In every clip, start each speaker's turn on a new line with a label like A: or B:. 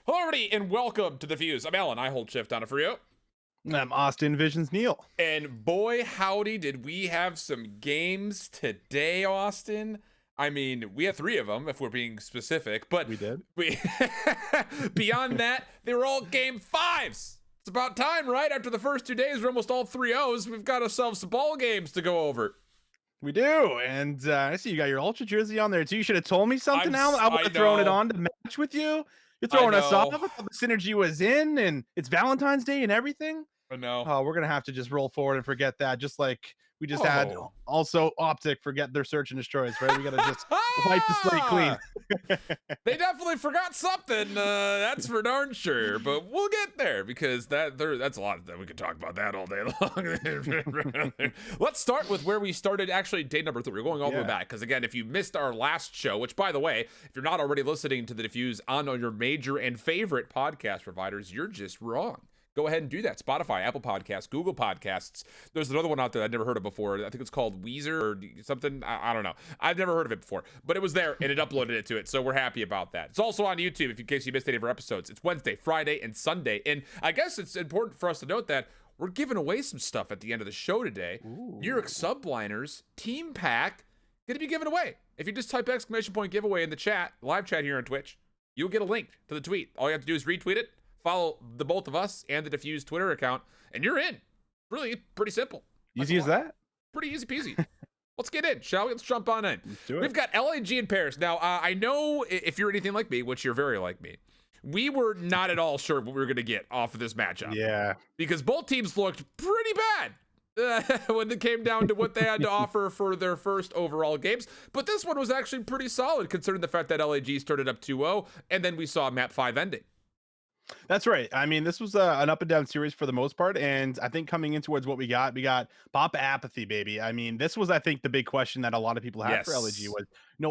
A: Hello, everybody, and welcome to Defuse. I'm Alan. IHOLDSHIFT on it for you.
B: I'm Austin Visions Neil.
A: And boy, howdy, did we have some games today, Austin. I mean, we had 3 of them, if we're being specific, but
B: We did.
A: Beyond that, they were all game 5s. It's about time, right? After the first 2 days, we're almost all 3-0s. We've got ourselves some ball games to go over.
B: We do. And I see you got your Ultra jersey on there too. You should have told me something, Alan. I would have
A: I
B: thrown it
A: know.
B: on to match with you. You're throwing us off.
A: know.
B: I thought the synergy was in, and it's Valentine's Day and everything.
A: I know.
B: Oh, we're gonna have to just roll forward and forget that, just like we just had
A: Oh.
B: also OpTic forget their search and destroys, right? We gotta just wipe the slate clean.
A: They definitely forgot something. That's for darn sure. But we'll get there because that's a lot that we could talk about that all day long. Let's start with where we started. Actually, day number 3. We're going all the way back because again, if you missed our last show, which by the way, if you're not already listening to the Defuse on your major and favorite podcast providers, you're just wrong. Go ahead and do that. Spotify, Apple Podcasts, Google Podcasts. There's another one out there I'd never heard of before. I think it's called Weezer or something. I don't know. I've never heard of it before, but it was there and it uploaded it to it. So we're happy about that. It's also on YouTube in case you missed any of our episodes. It's Wednesday, Friday, and Sunday. And I guess it's important for us to note that we're giving away some stuff at the end of the show today. New York Subliners Team Pack going to be given away. If you just type !giveaway in the chat, live chat here on Twitch, you'll get a link to the tweet. All you have to do is retweet it. Follow the both of us and the Defuse Twitter account, and you're in. Really pretty simple.
B: Easy as that.
A: Pretty easy peasy. Let's get in, shall we? Let's jump on in.
B: Let's do it.
A: We've got LAG in Paris. Now, I know if you're anything like me, which you're very like me, we were not at all sure what we were going to get off of this matchup.
B: Yeah.
A: Because both teams looked pretty bad when it came down to what they had to offer for their first overall games. But this one was actually pretty solid, considering the fact that LAG started up 2-0, and then we saw map 5 ending.
B: That's right. I mean, this was an up and down series for the most part. And I think coming in towards what we got Pop Apathy, baby. I mean, this was, I think, the big question that a lot of people had for LG was,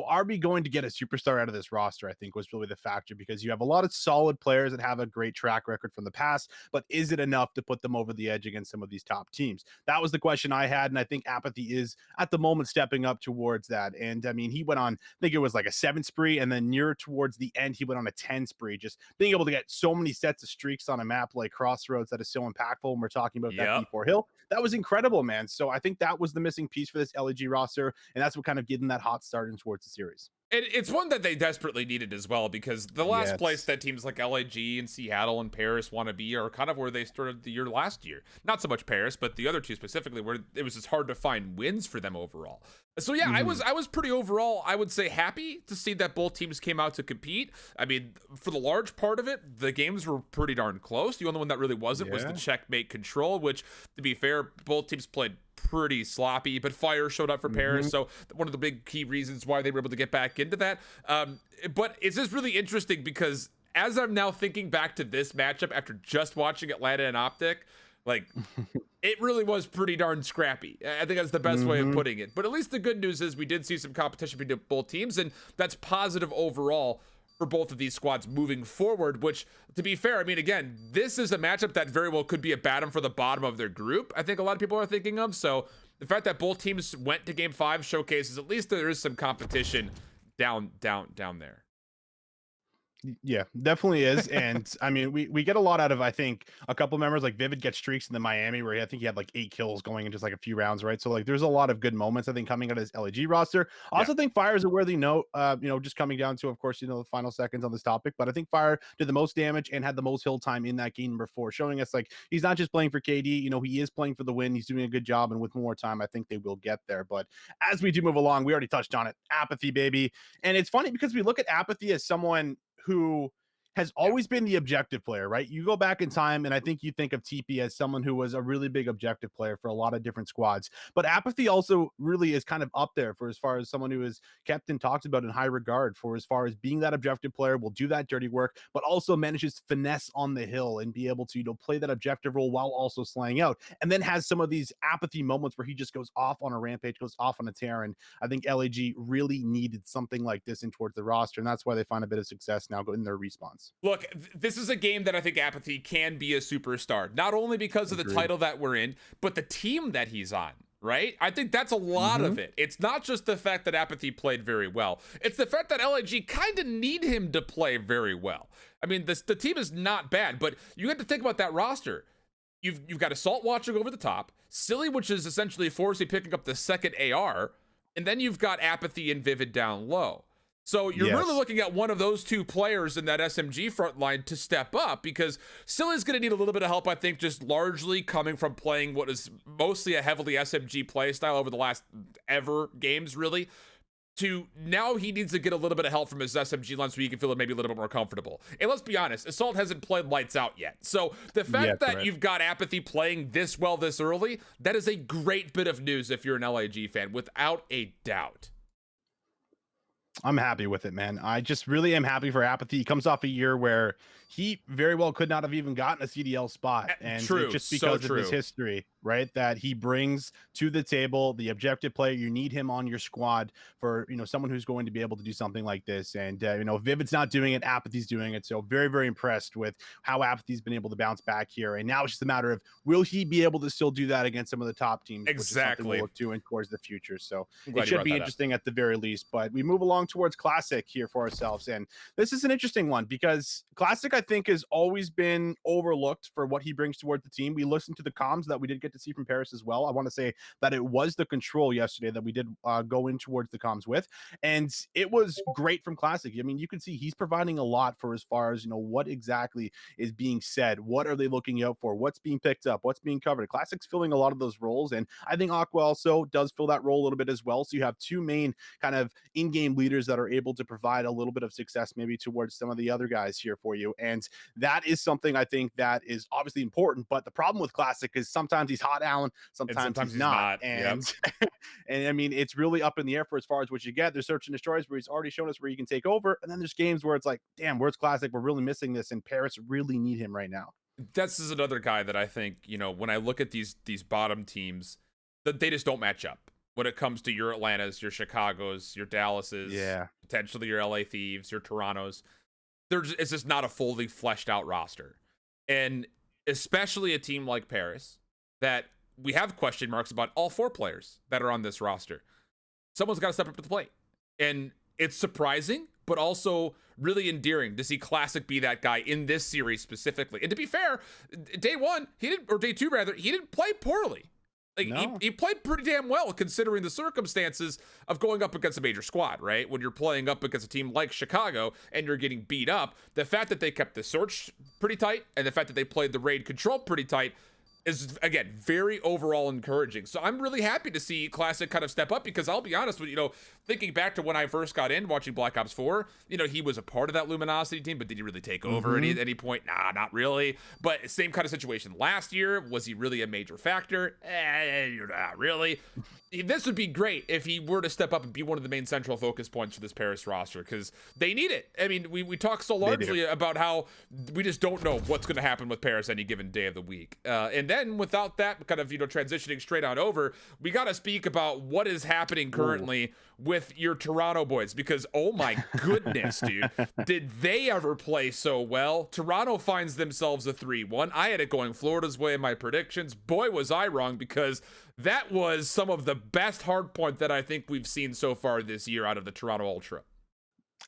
B: are we going to get a superstar out of this roster? I think was really the factor because you have a lot of solid players that have a great track record from the past, but is it enough to put them over the edge against some of these top teams? That was the question I had. And I think Apathy is at the moment stepping up towards that. And I mean, he went on, I think it was like a 7 spree. And then near towards the end, he went on a 10 spree, just being able to get so many sets of streaks on a map like Crossroads that is so impactful when we're talking about that B4 Hill. That was incredible, man. So I think that was the missing piece for this LEG roster, and that's what kind of getting that hot start in towards the series.
A: And it's one that they desperately needed as well, because the last place that teams like LAG and Seattle and Paris want to be are kind of where they started the year last year. Not so much Paris, but the other two specifically, where it was just hard to find wins for them overall. So yeah, I was pretty overall, I would say, happy to see that both teams came out to compete. I mean, for the large part of it, the games were pretty darn close. The only one that really wasn't was the checkmate control, which, to be fair, both teams played pretty sloppy, but Fire showed up for Paris, so one of the big key reasons why they were able to get back into that. But it's just really interesting because as I'm now thinking back to this matchup after just watching Atlanta and OpTic, like, it really was pretty darn scrappy. I think that's the best way of putting it. But at least the good news is we did see some competition between both teams, and that's positive overall for both of these squads moving forward, which, to be fair, I mean, again, this is a matchup that very well could be a battle for the bottom of their group, I think a lot of people are thinking of. So the fact that both teams went to game 5 showcases at least there is some competition down there.
B: Yeah, definitely is. And I mean, we get a lot out of, I think, a couple members like Vivid gets streaks in the Miami where I think he had like 8 kills going in just like a few rounds, right? So like there's a lot of good moments, I think, coming out of his LEG roster. I also think Fire is a worthy note, just coming down to, of course, the final seconds on this topic. But I think Fire did the most damage and had the most hill time in that game number 4, showing us like he's not just playing for KD, he is playing for the win. He's doing a good job. And with more time, I think they will get there. But as we do move along, we already touched on it. Apathy, baby. And it's funny because we look at Apathy as someone who has always been the objective player, right? You go back in time, and I think you think of TP as someone who was a really big objective player for a lot of different squads. But Apathy also really is kind of up there for as far as someone who is kept and talked about in high regard for as far as being that objective player, will do that dirty work, but also manages to finesse on the hill and be able to, play that objective role while also slaying out. And then has some of these Apathy moments where he just goes off on a rampage, goes off on a tear. And I think LAG really needed something like this in towards the roster. And that's why they find a bit of success now in their response.
A: Look, this is a game that I think Apathy can be a superstar, not only because of the title that we're in, but the team that he's on. right? I think that's a lot of it. It's not just the fact that Apathy played very well. It's the fact that LAG kind of need him to play very well. I mean, the team is not bad, but you have to think about that roster. You've got Assault watching over the top, Silly, which is essentially Forcey picking up the second AR, and then you've got Apathy and Vivid down low. So you're really looking at one of those two players in that SMG front line to step up, because Silly's going to need a little bit of help, I think, just largely coming from playing what is mostly a heavily SMG play style over the last ever games, really. To now he needs to get a little bit of help from his SMG line so he can feel maybe a little bit more comfortable. And let's be honest, Assault hasn't played lights out yet. So the fact that you've got Apathy playing this well this early, that is a great bit of news if you're an LAG fan, without a doubt.
B: I'm happy with it, man. I just really am happy for Apathy. He comes off a year where he very well could not have even gotten a CDL spot. And just because of his history, right, that he brings to the table, the objective player, you need him on your squad for, someone who's going to be able to do something like this. And, Vivid's not doing it, Apathy's doing it. So very, very impressed with how Apathy's been able to bounce back here. And now it's just a matter of, will he be able to still do that against some of the top teams?
A: Exactly.
B: Which is something we'll look to towards the future. So it should be interesting at the very least. But we move along towards Classic here for ourselves. And this is an interesting one because Classic, I think, has always been overlooked for what he brings towards the team. We listened to the comms that we did get to see from Paris as well. I want to say that it was the control yesterday that we did go in towards the comms with, and it was great from Classic. I mean, you can see he's providing a lot for as far as, what exactly is being said. What are they looking out for? What's being picked up? What's being covered? Classic's filling a lot of those roles, and I think Aqua also does fill that role a little bit as well. So you have two main kind of in-game leaders that are able to provide a little bit of success maybe towards some of the other guys here for you. And that is something I think that is obviously important. But the problem with Classic is sometimes he's hot, Alan, sometimes he's not. And and I mean, it's really up in the air for as far as what you get. There's Search and Destroys where he's already shown us where you can take over. And then there's games where it's like, damn, where's Classic? We're really missing this. And Paris really need him right now.
A: This is another guy that I think, when I look at these bottom teams, that they just don't match up when it comes to your Atlantas, your Chicagos, your Dallases, potentially your LA Thieves, your Torontos. It's just not a fully fleshed out roster. And especially a team like Paris, that we have question marks about all four players that are on this roster. Someone's got to step up to the plate. And it's surprising, but also really endearing to see Classic be that guy in this series specifically. And to be fair, day one, day two rather, he didn't play poorly. He played pretty damn well considering the circumstances of going up against a major squad, right? When you're playing up against a team like Chicago and you're getting beat up, the fact that they kept the search pretty tight and the fact that they played the raid control pretty tight is, again, very overall encouraging. So I'm really happy to see Classic kind of step up, because I'll be honest with you, thinking back to when I first got in watching Black Ops 4, he was a part of that Luminosity team, but did he really take over at any point? Nah, not really. But same kind of situation last year. Was he really a major factor? Not really. This would be great if he were to step up and be one of the main central focus points for this Paris roster, because they need it. I mean, we talk so largely about how we just don't know what's going to happen with Paris any given day of the week. And then without that kind of, transitioning straight on over, we got to speak about what is happening currently with your Toronto boys, because oh my goodness, dude, did they ever play so well? Toronto finds themselves a 3-1. I had it going Florida's way in my predictions. Boy, was I wrong, because that was some of the best hardpoint that I think we've seen so far this year out of the Toronto Ultra.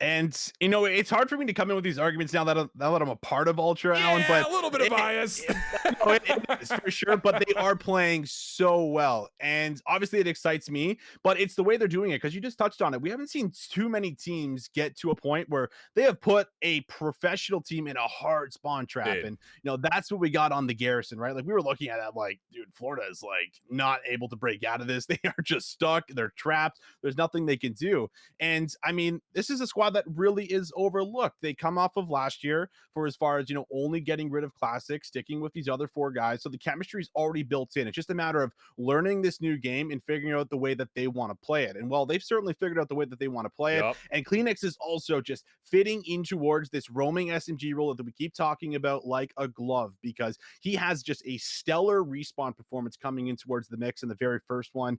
B: And it's hard for me to come in with these arguments now that I'm a part of Ultra, Alan. But
A: a little bit of bias,
B: it is for sure. But they are playing so well, and obviously it excites me. But it's the way they're doing it, because you just touched on it. We haven't seen too many teams get to a point where they have put a professional team in a hard spawn trap, and that's what we got on the Garrison, right? Like, we were looking at that, like, dude, Florida is like not able to break out of this. They are just stuck. They're trapped. There's nothing they can do. And I mean, this is a squad that really is overlooked. They come off of last year for as far as, only getting rid of Classic, sticking with these other four guys. So the chemistry is already built in. It's just a matter of learning this new game and figuring out the way that they want to play it. And well, they've certainly figured out the way that they want to play it. And Kleenex is also just fitting in towards this roaming SMG role that we keep talking about like a glove, because he has just a stellar respawn performance coming in towards the mix in the very first one.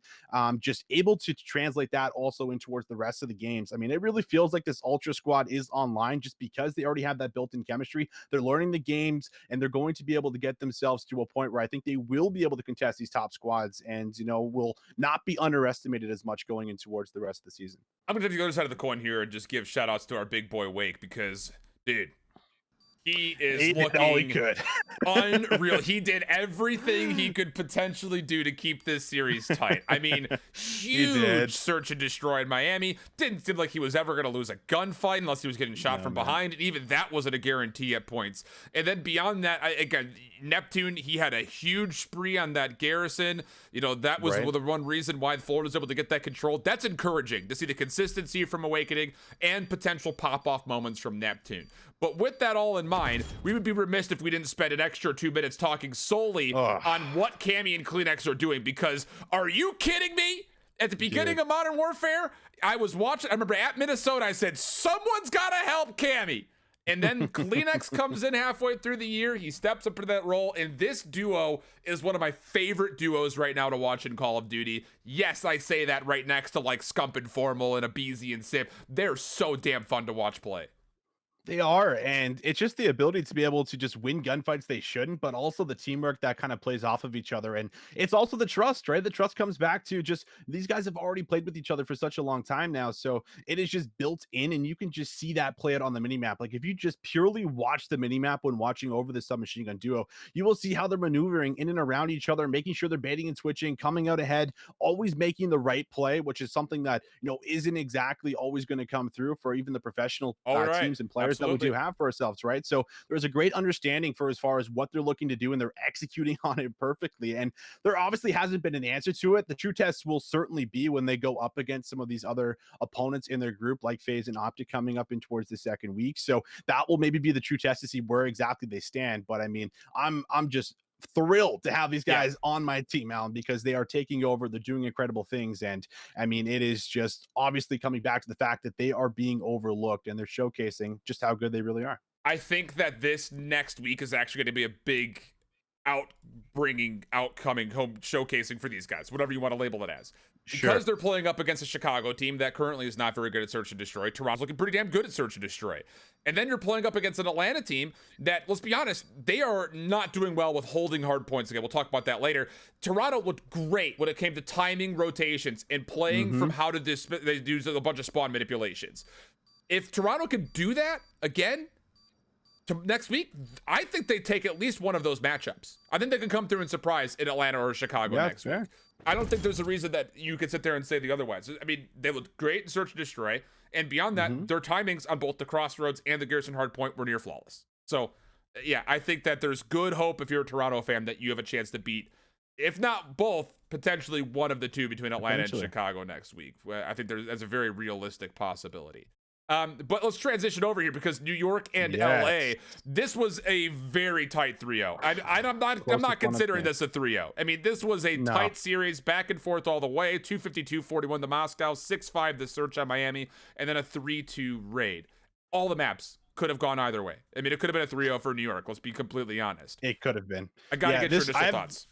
B: Just able to translate that also in towards the rest of the games. I mean, it really feels like this this Ultra squad is online just because they already have that built-in chemistry. They're learning the games, and they're going to be able to get themselves to a point where I think they will be able to contest these top squads and, will not be underestimated as much going in towards the rest of the season.
A: I'm going to take the other side of the coin here and just give shout outs to our big boy Wake because, dude, he is looking
B: all he could.
A: unreal. He did everything he could potentially do to keep this series tight. I mean, huge search and destroy in Miami. Didn't seem like he was ever going to lose a gunfight unless he was getting shot from behind. And even that wasn't a guarantee at points. And then beyond that, again, Neptune, he had a huge spree on that garrison. That was the one reason why Florida was able to get that control. That's encouraging to see the consistency from Awakening and potential pop-off moments from Neptune. But with that all in mind, we would be remiss if we didn't spend an extra 2 minutes talking solely on what Cammy and Kleenex are doing, because are you kidding me? At the beginning of Modern Warfare, I was watching, I remember at Minnesota, I said, someone's got to help Cammy. And then Kleenex comes in halfway through the year. He steps up into that role. And this duo is one of my favorite duos right now to watch in Call of Duty. Yes, I say that right next to like Scump and Formal and a BZ and Sip. They're so damn fun to watch play.
B: They are, and it's just the ability to be able to just win gunfights they shouldn't, but also the teamwork that kind of plays off of each other. And it's also the trust, right? The trust comes back to just these guys have already played with each other for such a long time now. So it is just built in, and you can just see that play out on the minimap. Like if you just purely watch the minimap when watching over the submachine gun duo, you will see how they're maneuvering in and around each other, making sure they're baiting and switching, coming out ahead, always making the right play, which is something that, isn't exactly always going to come through for even the professional teams and players that we do have for ourselves, right? So there's a great understanding for as far as what they're looking to do, and they're executing on it perfectly. And there obviously hasn't been an answer to it. The true test will certainly be when they go up against some of these other opponents in their group, like FaZe and OpTic coming up in towards the second week. So that will maybe be the true test to see where exactly they stand. But I mean, I'm just thrilled to have these guys on my team, Alan, because they are taking over. They're doing incredible things. And I mean, it is just obviously coming back to the fact that they are being overlooked, and they're showcasing just how good they really are.
A: I think that this next week is actually going to be a big outcoming home showcasing for these guys, whatever you want to label it as. Because they're playing up against a Chicago team that currently is not very good at search and destroy. Toronto's looking pretty damn good at search and destroy. And then you're playing up against an Atlanta team that, let's be honest, they are not doing well with holding hard points. Again, we'll talk about that later. Toronto looked great when it came to timing rotations and playing from how to they do a bunch of spawn manipulations. If Toronto can do that again next week, I think they take at least one of those matchups. I think they can come through and surprise in Atlanta or Chicago next week. I don't think there's a reason that you could sit there and say the otherwise. I mean, they looked great in search and destroy, and beyond that, their timings on both the Crossroads and the Garrison Hardpoint were near flawless. So, yeah, I think that there's good hope if you're a Toronto fan that you have a chance to beat, if not both, potentially one of the two between Atlanta and Chicago next week. I think that's a very realistic possibility. But let's transition over here, because New York and LA, this was a very tight 3-0. I'm not considering this a 3-0. I mean, this was a tight series, back and forth all the way. 252-41 to Moscow, 6-5 the search on Miami, and then a 3-2 raid. All the maps could have gone either way. I mean, it could have been a 3-0 for New York. Let's be completely honest.
B: It could have been.
A: I gotta get your initial thoughts.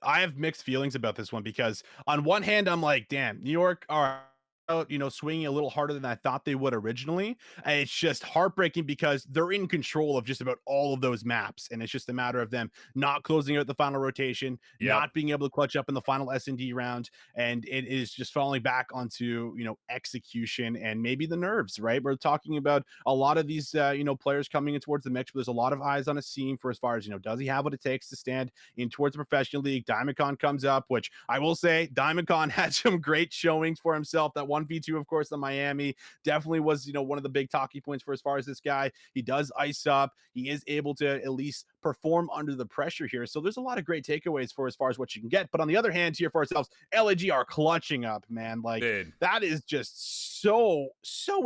B: I have mixed feelings about this one, because on one hand, I'm like, damn, New York are out, swinging a little harder than I thought they would originally. And it's just heartbreaking because they're in control of just about all of those maps. And it's just a matter of them not closing out the final rotation, not being able to clutch up in the final S&D round. And it is just falling back onto, execution and maybe the nerves, right? We're talking about a lot of these, players coming in towards the mix, but there's a lot of eyes on a scene for as far as, does he have what it takes to stand in towards the professional league? Diamondcon comes up, which I will say Diamondcon had some great showings for himself. That 1v2, of course, in Miami definitely was, one of the big talking points for as far as this guy. He does ice up. He is able to at least perform under the pressure here. So there's a lot of great takeaways for as far as what you can get. But on the other hand, here for ourselves, LAG are clutching up, man. Like, that is just so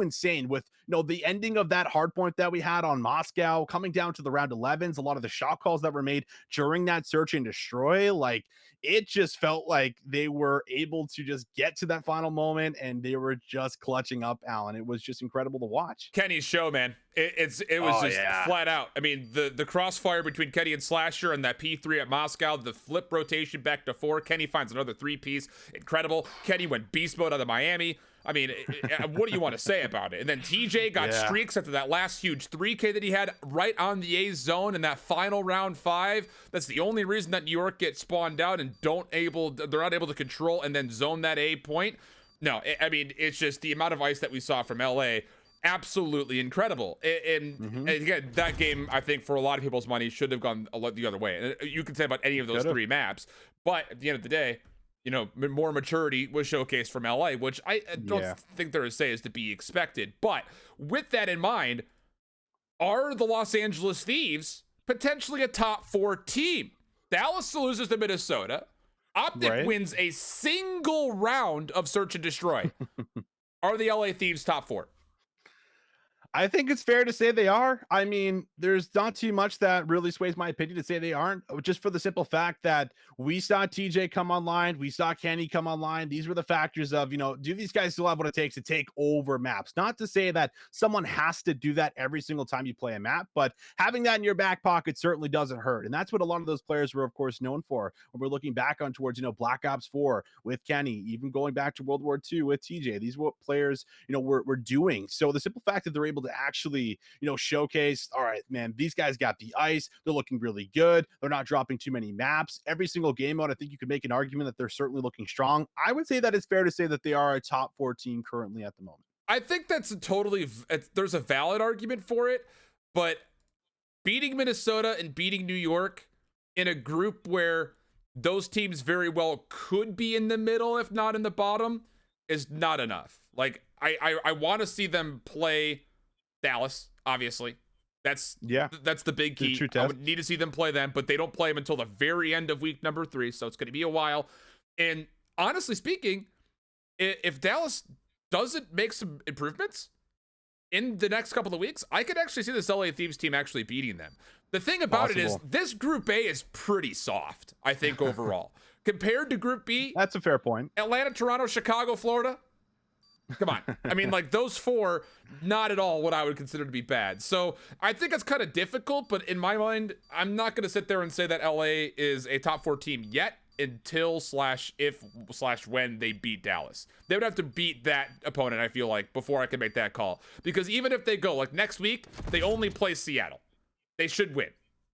B: insane with, the ending of that hard point that we had on Moscow, coming down to the round 11s, a lot of the shot calls that were made during that search and destroy. Like, it just felt like they were able to just get to that final moment, and they were just clutching up, Alan. It was just incredible to watch.
A: Kenny's show, man. It was just flat out. I mean, the crossfire between Kenny and Slasher and that P3 at Moscow, the flip rotation back to 4. Kenny finds another 3-piece. Incredible. Kenny went beast mode out of Miami. I mean, what do you want to say about it? And then TJ got streaks after that last huge 3K that he had right on the A zone in that final round 5. That's the only reason that New York gets spawned out and they're not able to control and then zone that A point. No, I mean, it's just the amount of ice that we saw from LA. Absolutely incredible. And again, that game, I think for a lot of people's money, should have gone the other way. And you can say about any of those 3 maps, but at the end of the day, you know, more maturity was showcased from LA, which I don't think there is say is to be expected. But with that in mind, are the Los Angeles Thieves potentially a top 4 team? Dallas loses to Minnesota. OpTic wins a single round of search and destroy. Are the LA Thieves top 4?
B: I think it's fair to say they are. I mean, there's not too much that really sways my opinion to say they aren't, just for the simple fact that we saw TJ come online. We saw Kenny come online. These were the factors of, you know, do these guys still have what it takes to take over maps? Not to say that someone has to do that every single time you play a map, but having that in your back pocket certainly doesn't hurt. And that's what a lot of those players were, of course, known for. When we're looking back on towards, you know, Black Ops 4 with Kenny, even going back to World War II with TJ, these were what players, you know, were doing. So the simple fact that they're able to actually, you know, showcase, all right, man, these guys got the ice. They're looking really good. They're not dropping too many maps. Every single game mode, I think you could make an argument that they're certainly looking strong. I would say that it's fair to say that they are a top 4 team currently at the moment.
A: I think that's there's a valid argument for it, but beating Minnesota and beating New York in a group where those teams very well could be in the middle, if not in the bottom, is not enough. Like, I want to see them play Dallas, obviously. That's the big key. I would need to see them play them, but they don't play them until the very end of week number 3, so it's going to be a while. And honestly speaking, if Dallas doesn't make some improvements in the next couple of weeks, I could actually see this LA Thieves team actually beating them. The thing about it is, this Group A is pretty soft, I think, overall. Compared to Group B,
B: that's a fair point.
A: Atlanta, Toronto, Chicago, Florida. Come on. I mean, like, those 4, not at all what I would consider to be bad. So I think it's kind of difficult, but in my mind, I'm not going to sit there and say that LA is a top 4 team yet until / when they beat Dallas. They would have to beat that opponent, I feel like, before I can make that call. Because even if they go, like, next week, they only play Seattle. They should win.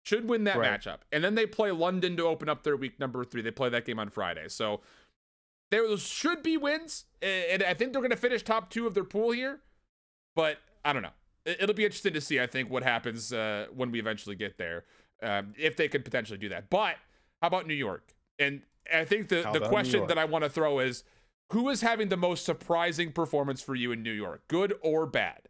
A: Should win that matchup. And then they play London to open up their week number 3. They play that game on Friday. So there should be wins, and I think they're going to finish top 2 of their pool here, but I don't know. It'll be interesting to see, I think, what happens when we eventually get there, if they could potentially do that. But how about New York? And I think the question that I want to throw is, who is having the most surprising performance for you in New York, good or bad?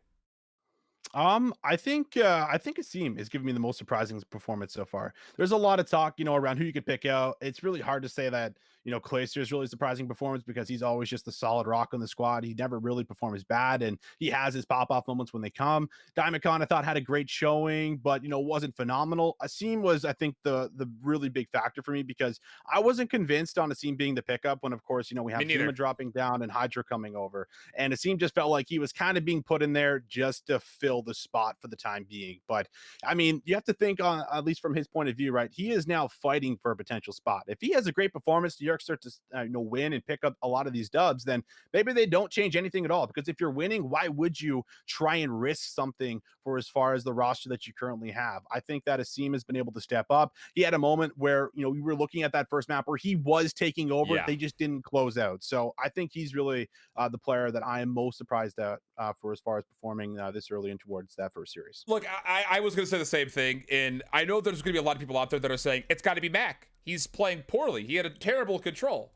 B: I think Asim is giving me the most surprising performance so far. There's a lot of talk, you know, around who you could pick out. It's really hard to say that, you know, Clayster is really surprising performance because he's always just the solid rock on the squad. He never really performs bad, and he has his pop-off moments when they come. Diamondcon, I thought, had a great showing, but, you know, wasn't phenomenal. Asim was, I think, the really big factor for me because I wasn't convinced on Asim being the pickup when, of course, you know, we have Zuma dropping down and Hydra coming over. And Asim just felt like he was kind of being put in there just to fill the spot for the time being. But I mean, you have to think on, at least from his point of view, right? He is now fighting for a potential spot. If he has a great performance, New York starts to you know, win and pick up a lot of these dubs, then maybe they don't change anything at all. Because if you're winning, why would you try and risk something for as far as the roster that you currently have? I think that Asim has been able to step up. He had a moment where, you know, we were looking at that first map where he was taking over. They just didn't close out. So I think he's really the player that I am most surprised at for as far as performing this early in towards that first series.
A: Look, I was going to say the same thing, and I know there's going to be a lot of people out there that are saying it's got to be Mac. He's playing poorly. He had a terrible control.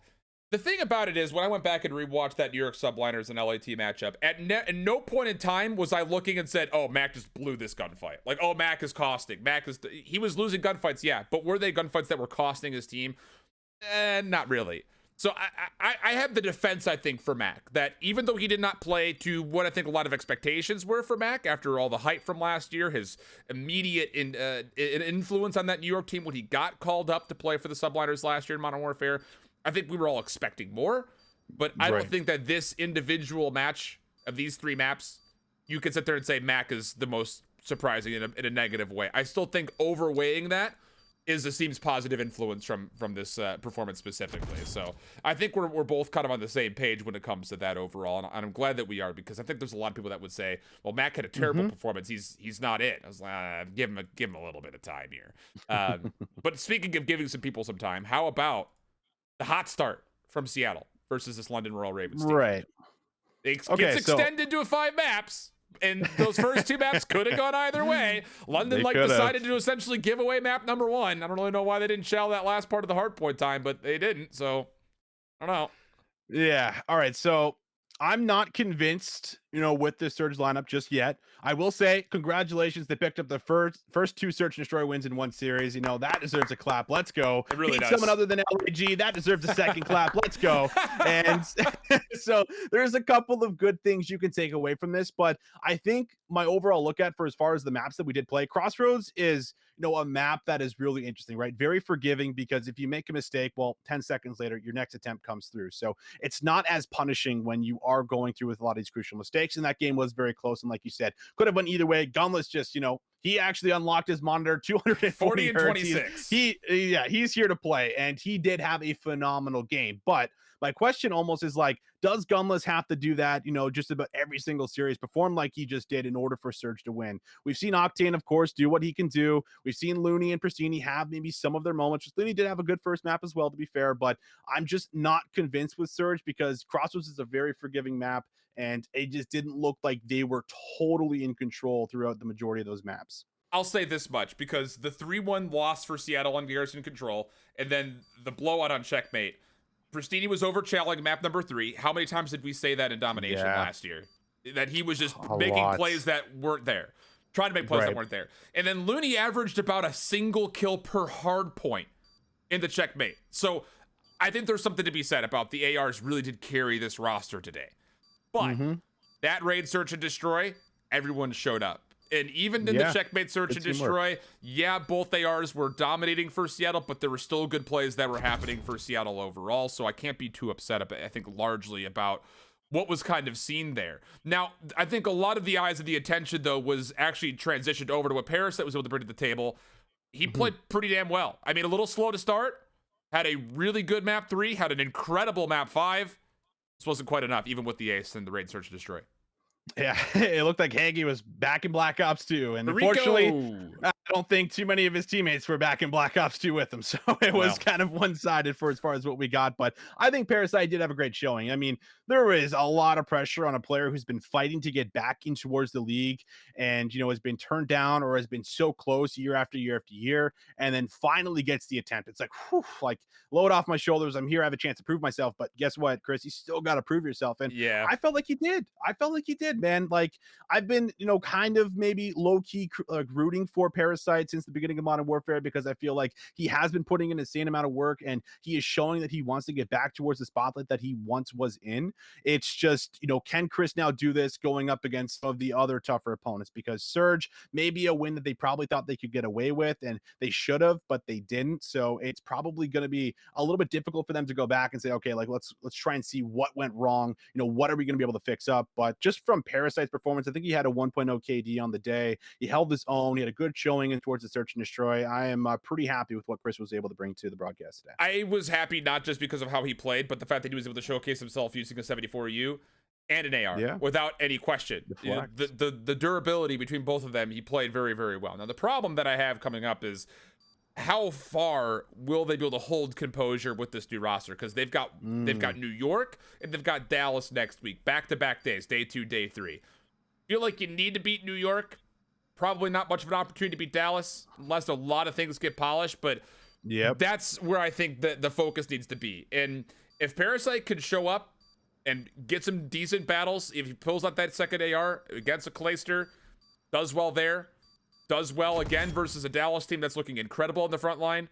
A: The thing about it is, when I went back and rewatched that New York Subliners and LAT matchup, at no point in time was I looking and said, "Oh, Mac just blew this gunfight." Like, "Oh, Mac is costing. He was losing gunfights, yeah, but were they gunfights that were costing his team? Not really." So I have the defense, I think, for Mac, that even though he did not play to what I think a lot of expectations were for Mac after all the hype from last year, his immediate influence on that New York team when he got called up to play for the Subliners last year in Modern Warfare, I think we were all expecting more. But I don't think that this individual match of these 3 maps, you could sit there and say Mac is the most surprising in a negative way. I still think overweighing that is the team's positive influence from this performance specifically. So I think we're both kind of on the same page when it comes to that overall, and I'm glad that we are, because I think there's a lot of people that would say, well, Mac had a terrible performance, he's not it. I was like, give him a little bit of time here. But speaking of giving some people some time, how about the hot start from Seattle versus this London Royal Ravens team?
B: Right.
A: It gets extended to 5 maps. And those first 2 maps could have gone either way. London decided to essentially give away map number 1. I don't really know why they didn't shell that last part of the hardpoint time, but they didn't. So I don't know.
B: Yeah. All right. So I'm not convinced, with this Surge lineup just yet. I will say congratulations. They picked up the first 2 search and destroy wins in one series. That deserves a clap. Let's go.
A: It really does.
B: Someone other than LAG, that deserves a second clap. Let's go. And so there's a couple of good things you can take away from this, but I think my overall look at for as far as the maps that we did play, Crossroads is, a map that is really interesting, right? Very forgiving, because if you make a mistake, well, 10 seconds later, your next attempt comes through. So it's not as punishing when you are going through with a lot of these crucial mistakes. And that game was very close. And like you said, could have went either way. Gunless just, he actually unlocked his monitor 240
A: and 26.
B: He's here to play, and he did have a phenomenal game. But my question almost is like, does Gunless have to do that, just about every single series, perform like he just did in order for Surge to win? We've seen Octane, of course, do what he can do. We've seen Looney and Pristini have maybe some of their moments. Looney did have a good first map as well, to be fair, but I'm just not convinced with Surge, because Crossroads is a very forgiving map, and it just didn't look like they were totally in control throughout the majority of those maps.
A: I'll say this much, because the 3-1 loss for Seattle on Garrison Control, and then the blowout on Checkmate, Pristini was overchalling map number 3. How many times did we say that in Domination last year? That he was just making plays that weren't there. Trying to make plays that weren't there. And then Looney averaged about a single kill per hard point in the Checkmate. So I think there's something to be said about the ARs really did carry this roster today. But that raid search and destroy, everyone showed up. And even in the Checkmate search and destroy, both ARs were dominating for Seattle, but there were still good plays that were happening for Seattle overall. So I can't be too upset about, I think, largely about what was kind of seen there. Now, I think a lot of the eyes of the attention, though, was actually transitioned over to what Parasite was able to bring to the table. He played pretty damn well. I mean, a little slow to start, had a really good map 3, had an incredible map 5. This wasn't quite enough, even with the ace and the raid search and destroy.
B: Yeah, it looked like Haggy was back in Black Ops 2, and unfortunately, I don't think too many of his teammates were back in Black Ops 2 with him, so it was kind of one-sided for as far as what we got, but I think Parasite did have a great showing. I mean, there is a lot of pressure on a player who's been fighting to get back in towards the league and, has been turned down or has been so close year after year after year, and then finally gets the attempt. It's like, whew, like, load off my shoulders. I'm here. I have a chance to prove myself, but guess what, Chris? You still got to prove yourself, and I felt like he did. Man, like, I've been kind of maybe low-key rooting for Parasite since the beginning of Modern Warfare, because I feel like he has been putting in an insane amount of work, and he is showing that he wants to get back towards the spotlight that he once was in. It's just, can Chris now do this going up against some of the other tougher opponents? Because Surge may be a win that they probably thought they could get away with, and they should have, but they didn't. So it's probably going to be a little bit difficult for them to go back and say, okay, like, let's try and see what went wrong. What are we going to be able to fix up? But just from Parasite's performance, I think he had a 1.0 KD on the day. He held his own. He had a good showing in towards the search and destroy. I am pretty happy with what Chris was able to bring to the broadcast today.
A: I was happy not just because of how he played, but the fact that he was able to showcase himself using a 74U and an AR without any question. The durability between both of them, he played very, very well. Now, the problem that I have coming up is how far will they be able to hold composure with this new roster? Because they've got New York and they've got Dallas next week, back-to-back days, day 2, day 3. Feel like you need to beat New York. Probably not much of an opportunity to beat Dallas unless a lot of things get polished, but that's where I think the focus needs to be. And if Parasite could show up and get some decent battles, if he pulls out that second AR against a Clayster, does well there, does well again versus a Dallas team that's looking incredible in the front line,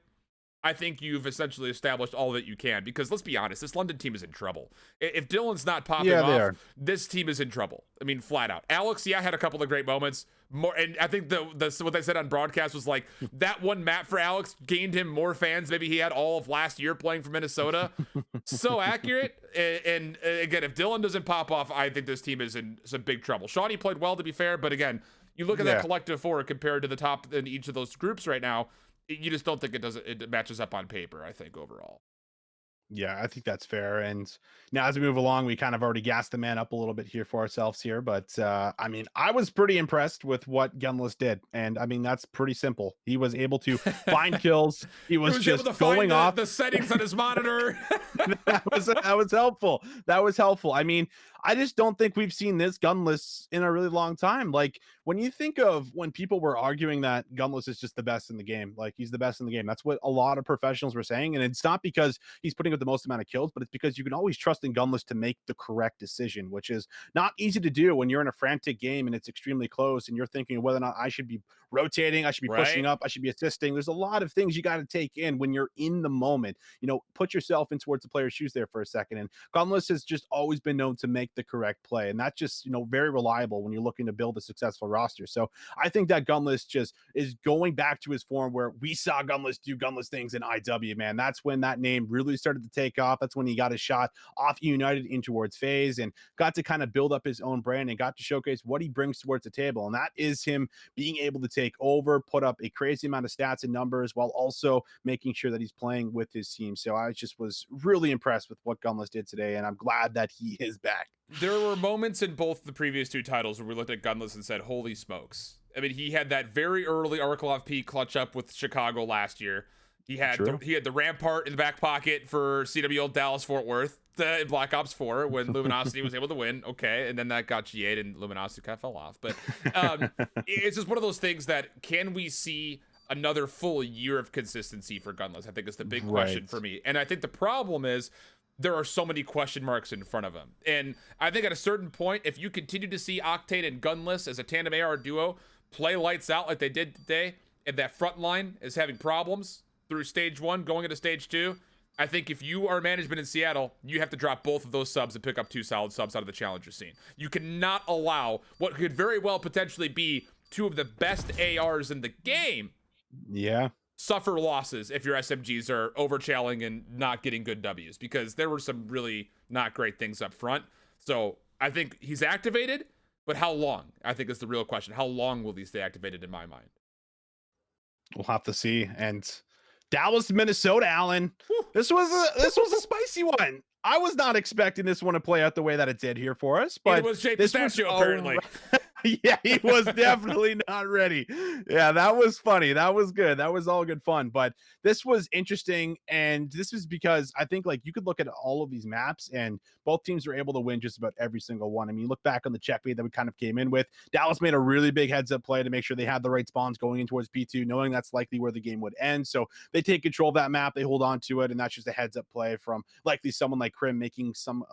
A: I think you've essentially established all that you can. Because let's be honest, this London team is in trouble. If Dylan's not popping off, this team is in trouble. I mean, flat out. Alex, had a couple of great moments. And I think what they said on broadcast was like, that one map for Alex gained him more fans maybe he had all of last year playing for Minnesota. So accurate. And again, if Dylan doesn't pop off, I think this team is in some big trouble. Shawnee played well, to be fair, but again, You look at that collective four compared to the top in each of those groups right now, you just don't think it matches up on paper, I think, overall.
B: Yeah, I think that's fair. And now as we move along, we kind of already gassed the man up a little bit here for ourselves here. But I mean, I was pretty impressed with what Gunless did. And I mean, that's pretty simple. He was able to find kills. He was just
A: able to
B: going
A: find
B: off
A: the settings on his monitor.
B: that was helpful. That was helpful. I mean, I just don't think we've seen this Gunless in a really long time. Like when you think of when people were arguing that Gunless is just the best in the game, like he's the best in the game. That's what a lot of professionals were saying. And it's not because he's putting up the most amount of kills, but it's because you can always trust in Gunless to make the correct decision, which is not easy to do when you're in a frantic game and it's extremely close and you're thinking of whether or not I should be rotating, I should be pushing up, I should be assisting. There's a lot of things you got to take in when you're in the moment. You know, put yourself in towards the player's shoes there for a second. And Gunless has just always been known to make the correct play. And that's just, you know, very reliable when you're looking to build a successful roster. So I think that Gunless just is going back to his form where we saw Gunless do Gunless things in IW, man. That's when that name really started to take off. That's when he got his shot off United in towards FaZe and got to kind of build up his own brand and got to showcase what he brings towards the table. And that is him being able to take over, put up a crazy amount of stats and numbers while also making sure that he's playing with his team. So I just was really impressed with what Gunless did today, and I'm glad that he is back.
A: There were moments in both the previous two titles where we looked at Gunless and said, holy smokes. I mean, he had that very early Arklov P clutch up with Chicago last year. He had the Rampart in the back pocket for CWL Dallas Fort Worth in Black Ops 4 when Luminosity was able to win. Okay, and then that got GA'd and Luminosity kind of fell off. But it's just one of those things that, can we see another full year of consistency for Gunless? I think is the big question for me. And I think the problem is there are so many question marks in front of him. And I think at a certain point, if you continue to see Octane and Gunless as a tandem AR duo play lights out like they did today, and that front line is having problems through stage 1 going into stage 2, I think if you are management in Seattle, you have to drop both of those subs and pick up 2 solid subs out of the challenger scene. You cannot allow what could very well potentially be 2 of the best ARs in the game suffer losses if your SMGs are overchalling and not getting good Ws, because there were some really not great things up front. So I think he's activated, but how long, I think, is the real question. How long will he stay activated in my mind?
B: We'll have to see. And Dallas, Minnesota, Allen. This was a spicy one. I was not expecting this one to play out the way that it did here for us, but
A: it was Jay Pistachio, apparently.
B: Yeah, he was definitely not ready. Yeah, that was funny. That was good. That was all good fun. But this was interesting. And this is because I think, like, you could look at all of these maps and both teams were able to win just about every single one. I mean, you look back on the checkmate that we kind of came in with. Dallas made a really big heads up play to make sure they had the right spawns going in towards P2, knowing that's likely where the game would end. So they take control of that map. They hold on to it. And that's just a heads up play from likely someone like Krim making some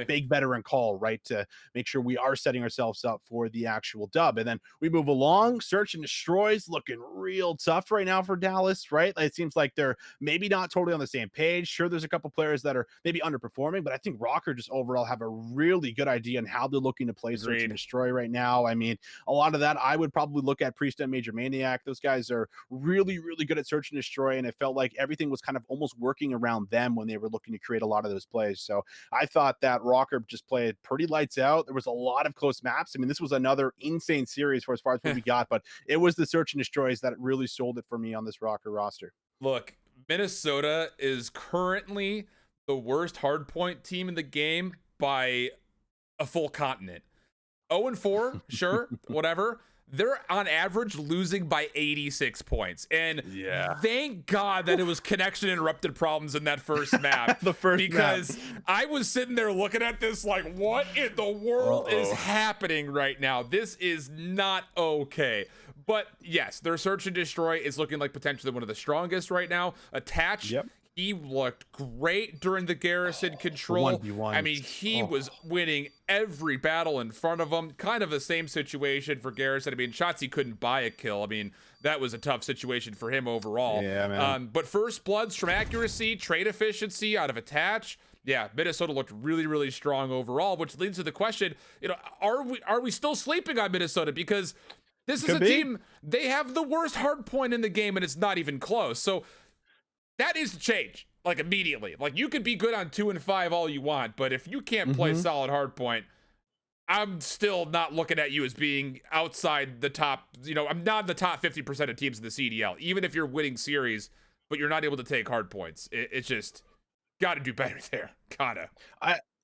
B: big veteran call, right, to make sure we are setting ourselves up for the actual dub. And then we move along. Search and Destroys looking real tough right now for Dallas, right? It seems like they're maybe not totally on the same page. Sure, there's a couple players that are maybe underperforming, but I think Rocker just overall have a really good idea on how they're looking to play Search and Destroy right now. I mean, a lot of that I would probably look at Priest and Major Maniac. Those guys are really, really good at Search and Destroy, and it felt like everything was kind of almost working around them when they were looking to create a lot of those plays. So I thought that Rocker just played pretty lights out. There was a lot of close maps. I mean, this was another insane series for as far as what we got, but it was the Search and Destroys that really sold it for me on this Rocker roster.
A: Look, Minnesota is currently the worst hardpoint team in the game by a full continent. 0-4, sure, whatever. They're on average losing by 86 points. And thank God that it was connection interrupted problems in that first map. Because I was sitting there looking at this like, what in the world is happening right now? This is not okay. But yes, their Search and Destroy is looking like potentially one of the strongest right now. Attach. He looked great during the Garrison control.
B: 1v1.
A: I mean, he was winning every battle in front of him. Kind of the same situation for Garrison. I mean, Shotzzy couldn't buy a kill. I mean, that was a tough situation for him overall.
B: Yeah, man.
A: But first bloods from accuracy, trade efficiency out of Attach. Yeah, Minnesota looked really, really strong overall, which leads to the question, you know, are we still sleeping on Minnesota? Because this is a team, they have the worst hard point in the game, and it's not even close. So that needs to change, like, immediately. Like, you could be good on 2 and 5 all you want, but if you can't play solid hardpoint, I'm still not looking at you as being outside the top, I'm not in the top 50% of teams in the CDL, even if you're winning series, but you're not able to take hard points. It's just got to do better there. Gotta.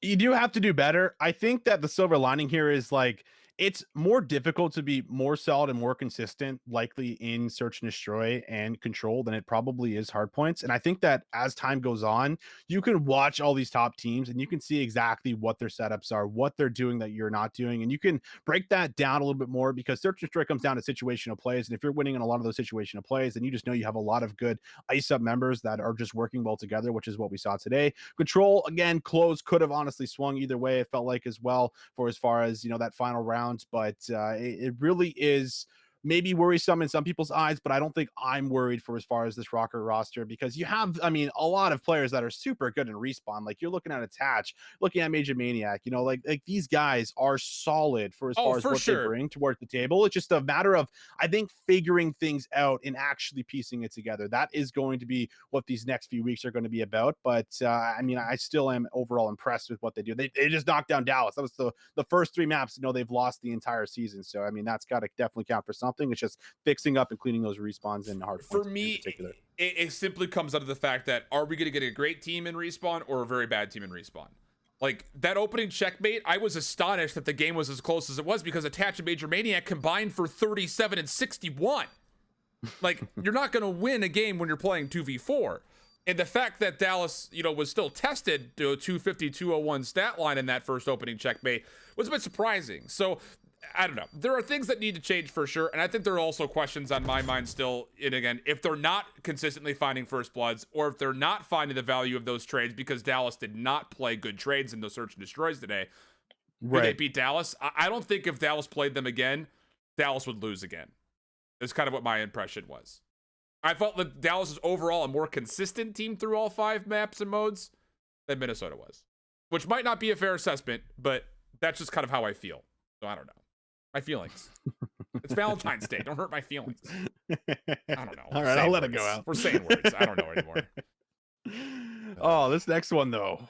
B: You do have to do better. I think that the silver lining here is like it's more difficult to be more solid and more consistent, likely in search and destroy and control than it probably is hard points. And I think that as time goes on, you can watch all these top teams and you can see exactly what their setups are, what they're doing that you're not doing. And you can break that down a little bit more because search and destroy comes down to situational plays. And if you're winning in a lot of those situational plays, then you just know you have a lot of good ice up members that are just working well together, which is what we saw today. Control, again, close, could have honestly swung either way, it felt like, as well, for as far as that final round. But it really is maybe worrisome in some people's eyes, but I don't think I'm worried for as far as this Rocker roster because you have, I mean, a lot of players that are super good in respawn. Like you're looking at Attach, looking at Major Maniac, like these guys are solid for as far as what they bring towards the table. It's just a matter of, I think, figuring things out and actually piecing it together. That is going to be what these next few weeks are going to be about. But I mean, I still am overall impressed with what they do. They just knocked down Dallas. That was the first three maps. They've lost the entire season. So I mean, that's got to definitely count for something. It's just fixing up and cleaning those respawns and hard points.
A: For me, it simply comes out of the fact that are we going to get a great team in respawn or a very bad team in respawn? Like that opening checkmate, I was astonished that the game was as close as it was because Attach and Major Maniac combined for 37 and 61. Like you're not going to win a game when you're playing 2v4. And the fact that Dallas, was still tested to a 250-201 stat line in that first opening checkmate was a bit surprising. So I don't know. There are things that need to change for sure. And I think there are also questions on my mind still. And again, if they're not consistently finding first bloods or if they're not finding the value of those trades because Dallas did not play good trades in those search and destroys today, right? They beat Dallas. I don't think if Dallas played them again, Dallas would lose again. That's kind of what my impression was. I felt that Dallas is overall a more consistent team through all 5 maps and modes than Minnesota was, which might not be a fair assessment, but that's just kind of how I feel. So I don't know. My feelings. It's Valentine's Day. Don't hurt my feelings. I don't know.
B: All right, I'll let it go out.
A: We're saying words. I don't know anymore.
B: Oh, this next one though.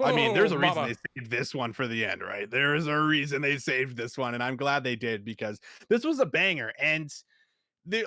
B: I mean, there's a reason they saved this one for the end, right? There is a reason they saved this one, and I'm glad they did because this was a banger. And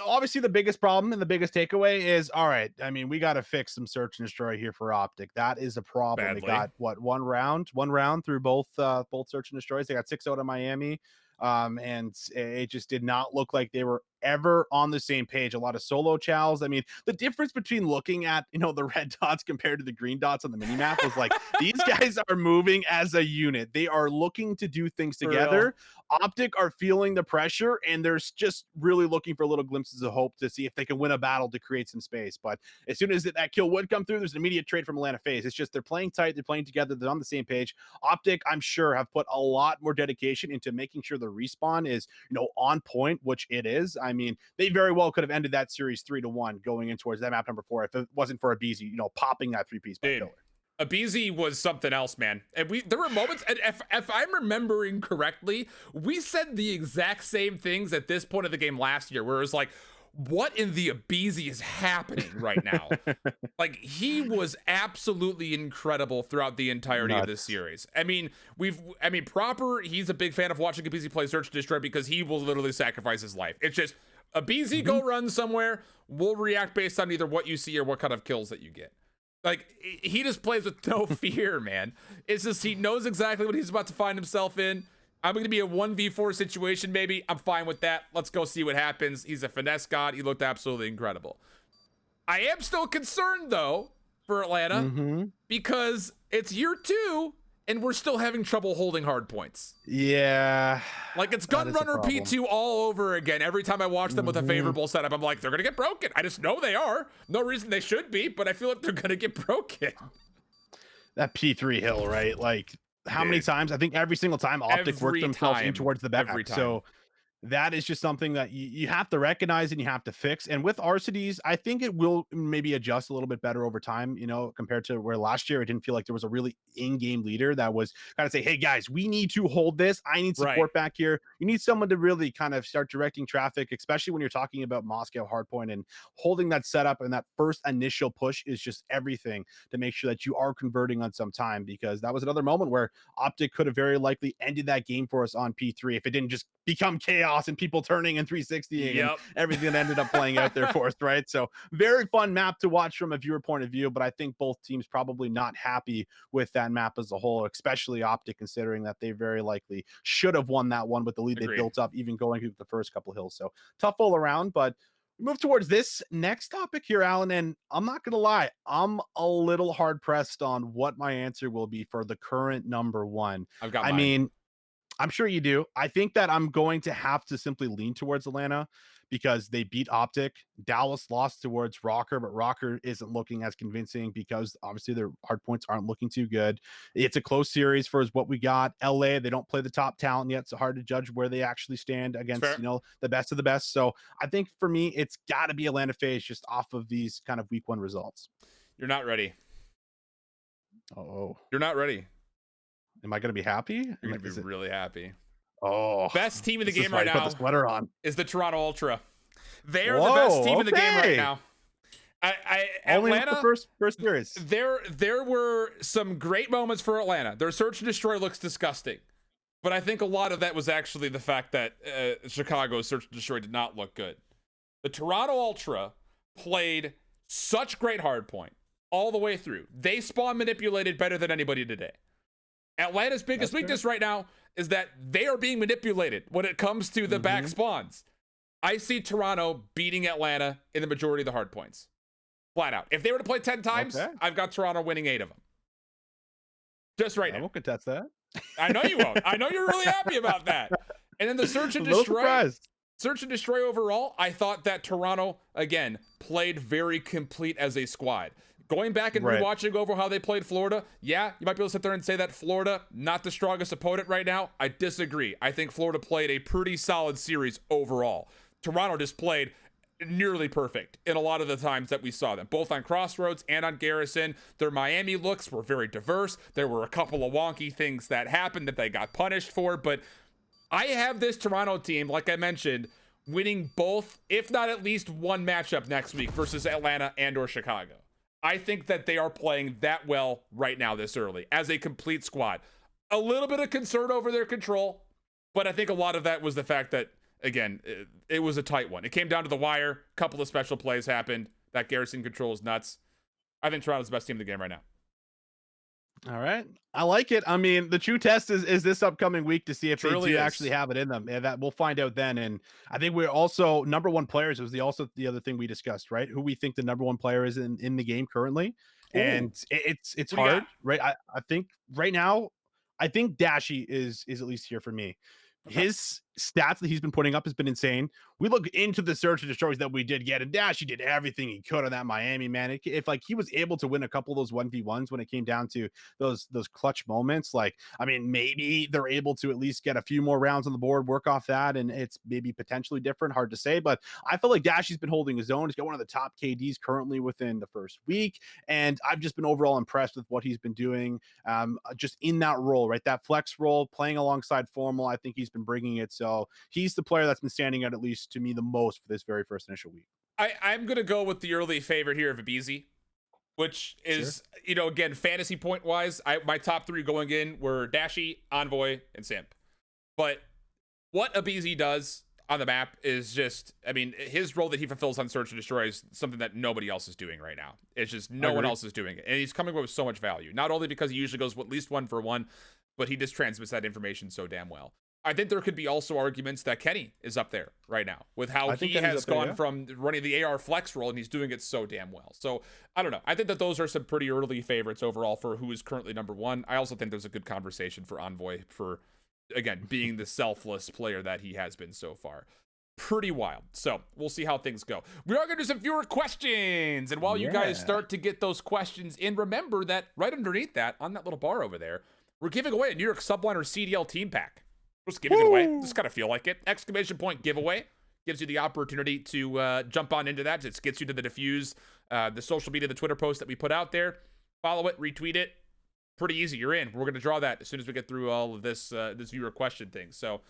B: obviously the biggest problem and the biggest takeaway is, all right, I mean, we got to fix some search and destroy here for OpTic. That is a problem. Badly. They got one round through both search and destroys. They got 6 out of Miami. And it just did not look like they were ever on the same page. A lot of solo chows. I mean, the difference between looking at the red dots compared to the green dots on the mini map was like these guys are moving as a unit. They are looking to do things together. OpTic are feeling the pressure, and they're just really looking for little glimpses of hope to see if they can win a battle to create some space. But as soon as that kill would come through, there's an immediate trade from Atlanta FaZe. It's just they're playing tight, they're playing together, they're on the same page. OpTic, I'm sure, have put a lot more dedication into making sure the respawn is on point, which it is. I mean, they very well could have ended that series 3-1 going in towards that map number 4 if it wasn't for Abizi, popping that 3-piece by killer.
A: Abizi was something else, man. And there were moments, and if I'm remembering correctly, we said the exact same things at this point of the game last year, where it was like, what in the Abizi is happening right now? Like, he was absolutely incredible throughout the entirety of this series. I mean, Proper, he's a big fan of watching Abizi play Search and Destroy because he will literally sacrifice his life. It's just, Abizi, go run somewhere. We'll react based on either what you see or what kind of kills that you get. Like, he just plays with no fear, man. It's just, he knows exactly what he's about to find himself in. I'm going to be a 1v4 situation, maybe. I'm fine with that. Let's go see what happens. He's a finesse god. He looked absolutely incredible. I am still concerned, though, for Atlanta, because it's year 2, and we're still having trouble holding hard points.
B: Yeah.
A: Like, it's Gunrunner P2 all over again. Every time I watch them with a favorable setup, I'm like, they're going to get broken. I just know they are. No reason they should be, but I feel like they're going to get broken.
B: That P3 hill, right? Like, how many times? I think every single time OpTic worked themselves in towards the back. So that is just something that you have to recognize and you have to fix. And with RCDs, I think it will maybe adjust a little bit better over time, compared to where last year it didn't feel like there was a really in-game leader that was kind of say, hey guys, we need to hold this. I need
A: Right.
B: support back here. You need someone to really kind of start directing traffic, especially when you're talking about Moscow hardpoint, and holding that setup and that first initial push is just everything to make sure that you are converting on some time, because that was another moment where OpTic could have very likely ended that game for us on P3 if it didn't just become chaos and people turning and 360ing and everything that ended up playing out there for us, right? So very fun map to watch from a viewer point of view, but I think both teams probably not happy with that map as a whole, especially OpTic, considering that they very likely should have won that one with the lead they built up, even going through the first couple hills. So tough all around, but move towards this next topic here, Alan, and I'm not going to lie, I'm a little hard pressed on what my answer will be for the current number one.
A: I've got
B: I
A: mine.
B: mean, I'm sure you do. I think that I'm going to have to simply lean towards Atlanta because they beat OpTic. Dallas lost towards Rocker, but Rocker isn't looking as convincing because obviously their hard points aren't looking too good. It's a close series for what we got. LA, they don't play the top talent yet, so hard to judge where they actually stand against, the best of the best. So I think for me, it's got to be Atlanta FaZe just off of these kind of week one results.
A: You're not ready.
B: Oh,
A: you're not ready.
B: Am I going to be happy?
A: You're going to be really happy.
B: Oh,
A: best team in the game right now.
B: Put the sweater on.
A: Is the Toronto Ultra. They are the best team in the game right now. Atlanta,
B: the first series.
A: There were some great moments for Atlanta. Their search and destroy looks disgusting, but I think a lot of that was actually the fact that Chicago's search and destroy did not look good. The Toronto Ultra played such great hardpoint all the way through. They spawn manipulated better than anybody today. Atlanta's biggest weakness right now is that they are being manipulated when it comes to the back spawns. I see Toronto beating Atlanta in the majority of the hard points. Flat out. If they were to play 10 times, I've got Toronto winning 8 of them. Just right now.
B: I won't contest that.
A: I know you won't. I know you're really happy about that. And then the search and destroy. Search and destroy overall, I thought that Toronto, again, played very complete as a squad. Going back and rewatching over how they played Florida, yeah, you might be able to sit there and say that Florida, not the strongest opponent right now. I disagree. I think Florida played a pretty solid series overall. Toronto just played nearly perfect in a lot of the times that we saw them, both on Crossroads and on Garrison. Their Miami looks were very diverse. There were a couple of wonky things that happened that they got punished for, but I have this Toronto team, like I mentioned, winning both, if not at least one matchup next week versus Atlanta and or Chicago. I think that they are playing that well right now this early as a complete squad. A little bit of concern over their control, but I think a lot of that was the fact that, again, it was a tight one. It came down to the wire. A couple of special plays happened. That Garrison control is nuts. I think Toronto's the best team in the game right now.
B: All right. I like it. I mean, the true test is this upcoming week to see if they do actually have it in them. And that we'll find out then. And I think we're also number one players was the other thing we discussed, right? Who we think the number one player is in the game currently. Ooh. And it's hard, right? I think right now, I think Dashy is at least here for me. Okay. His stats that he's been putting up has been insane. We look into the search and destroys that we did get, and Dash, he did everything he could on that Miami, man. If like he was able to win a couple of those 1v1s when it came down to those clutch moments, like, I mean, maybe they're able to at least get a few more rounds on the board, work off that, and it's maybe potentially different. Hard to say, but I feel like Dashy's been holding his own. He's got one of the top KDs currently within the first week, and I've just been overall impressed with what he's been doing just in that role, right? That flex role, playing alongside Formal. I think he's been bringing it. So he's the player that's been standing out, at least to me, the most for this very first initial week.
A: I'm going to go with the early favorite here of Abizi, which is, again, fantasy point wise, my top 3 going in were Dashy, Envoy, and Simp. But what Abizi does on the map is just, I mean, his role that he fulfills on Search and Destroy is something that nobody else is doing right now. It's just no one else is doing it. And he's coming with so much value, not only because he usually goes at least 1-for-1, but he just transmits that information so damn well. I think there could be also arguments that Kenny is up there right now with how he has gone from running the AR flex role, and he's doing it so damn well. So I don't know. I think that those are some pretty early favorites overall for who is currently number one. I also think there's a good conversation for Envoy for, again, being the selfless player that he has been so far. Pretty wild. So we'll see how things go. We are going to do some viewer questions. And while you guys start to get those questions in, remember that right underneath that, on that little bar over there, we're giving away a New York Subliner CDL team pack. Just giving it away. Just kind of feel like it. Exclamation point giveaway gives you the opportunity to jump on into that. It gets you to the Defuse, the social media, the Twitter post that we put out there. Follow it, retweet it. Pretty easy. You're in. We're going to draw that as soon as we get through all of this this viewer question thing. So